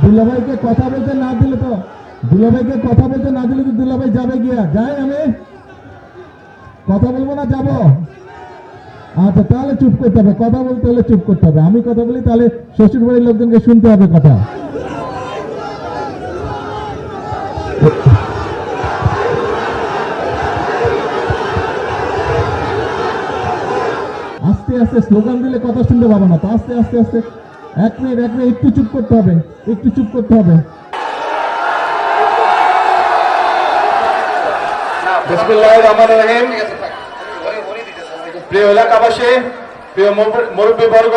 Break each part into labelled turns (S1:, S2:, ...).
S1: দুলাভাইকে কথা বলতে না দিলে তো দুলাভাই যাবে গিয়া যাই আমি কথা বলবো না যাব। আচ্ছা তাহলে চুপ করতে হবে, কথা বলতে হলে চুপ করতে হবে। আমি কথা বলি তাহলে শ্বশুর বাড়ির লোকজনকে শুনতে হবে কথা। আস্তে আস্তে স্লোগান দিলে কথা শুনতে পাবো না তো, আস্তে আস্তে আস্তে। এক মিনিট একটু চুপ করতে হবে, একটু চুপ করতে হবে।
S2: বিসমিল্লাহির রহমানির রহিম। প্রিয় এলাকাবাসী, প্রিয় মুরব্বীবর্গ,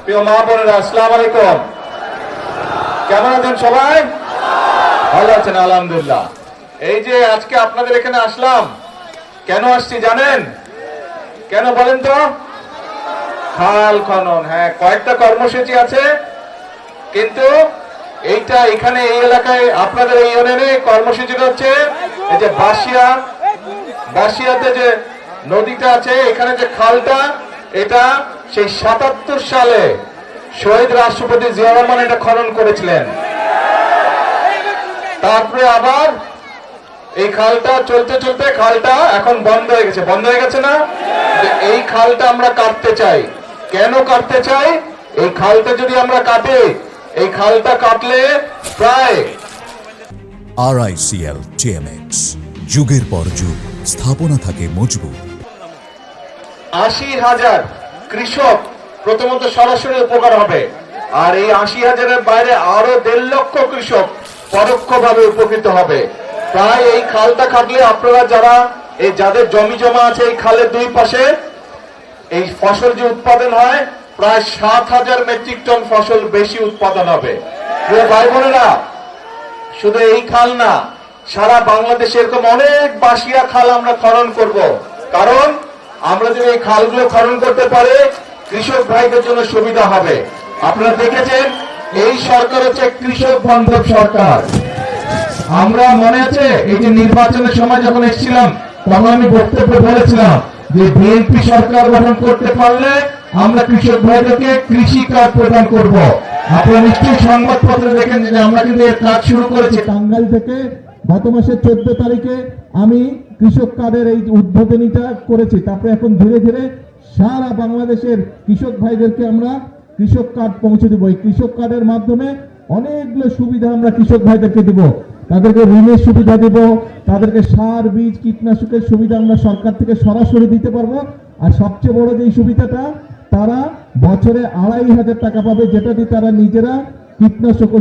S2: প্রিয় মা বোনেরা, আসসালামু আলাইকুম। কেমন আছেন সবাই? ভালো আছেন? আলহামদুলিল্লাহ। এই যে আজকে আপনাদের এখানে আসলাম, কেন আসছি জানেন? কেন বলেন তো? খাল খনন। হ্যাঁ, কয়েকটা কর্মসূচি আছে, কিন্তু এইটা এখানে এই এলাকায় আপনাদের এই ইউনিয়নে কর্মসূচিটা হচ্ছে এই যে বাসিয়াতে যে নদীটা আছে, এখানে যে খালটা, এটা সেই ৭৭ সালে শহীদ রাষ্ট্রপতি জিয়া রহমান এটা খনন করেছিলেন। তারপরে আবার এই খালটা চলতে চলতে খালটা এখন বন্ধ হয়ে গেছে না? এই খালটা আমরা কাটতে চাই। কেন কাটতে চাই? এই খালটা যদি আমরা কাটি, এই খালটা কাটলে প্রায়
S3: RICL TMX যুগের পর যুগ স্থাপনা থাকে মজবুত।
S2: ৮০,০০০ কৃষক প্রথমত সরাসরি উপকার হবে, আর এই ৮০,০০০-এর বাইরে আরো ১.৫ লক্ষ কৃষক পরোক্ষভাবে উপকৃত হবে। প্রায় এই খালটা কাটলে আপনারা যাদের জমি জমা আছে এই খালের দুই পাশে, এই ফসল যে উৎপাদন হয় প্রায় ৭,০০০ মেট্রিক টন ফসল বেশি উৎপাদন হবে। প্রিয় ভাই বোনেরা, শুধু এই খাল না, সারা বাংলাদেশে এরকম অনেক বাসিয়া খাল আমরা খনন করব। কারণ আমরা যদি এই খালগুলো খনন করতে পারি, কৃষক ভাইদের জন্য সুবিধা হবে। আপনারা দেখেছেন এই সরকার হচ্ছে কৃষক বান্ধব সরকার। আমরা মনে আছে এই যে নির্বাচনের সময় যখন এসেছিলাম, তখন আমি বক্তব্য বলেছিলাম যে বিএনপি সরকার গঠন করতে পারলে আমরা কৃষক ভাইদেরকে কৃষি কার্ড প্রদান করব। আপনারা নিশ্চয়ই সংবাদপত্রে দেখেন যে আমরা কিন্তু এর কাজ শুরু করেছি।
S1: টাঙ্গাইল থেকে গত মাসের 14 তারিখে আমি কৃষক কার্ডের এই উদ্বোধনীটা করেছি। তারপরে এখন ধীরে ধীরে সারা বাংলাদেশের কৃষক ভাইদেরকে আমরা কৃষক কার্ড পৌঁছে দেবো। এই কৃষক কার্ডের মাধ্যমে অনেকগুলো সুবিধা আমরা কৃষক ভাইদেরকে দিব। তাদেরকে ঋণের সুবিধা দিব, তাদেরকে সার বীজ কীটনাশকের সুবিধা আমরা সরকার থেকে সরাসরি দিতে পারবো। আর সবচেয়ে বড় যে সুবিধাটা, তারা বছরে ২৫০০ টাকা পাবে, যেটা দিয়ে তারা নিজেরা কীটনাশক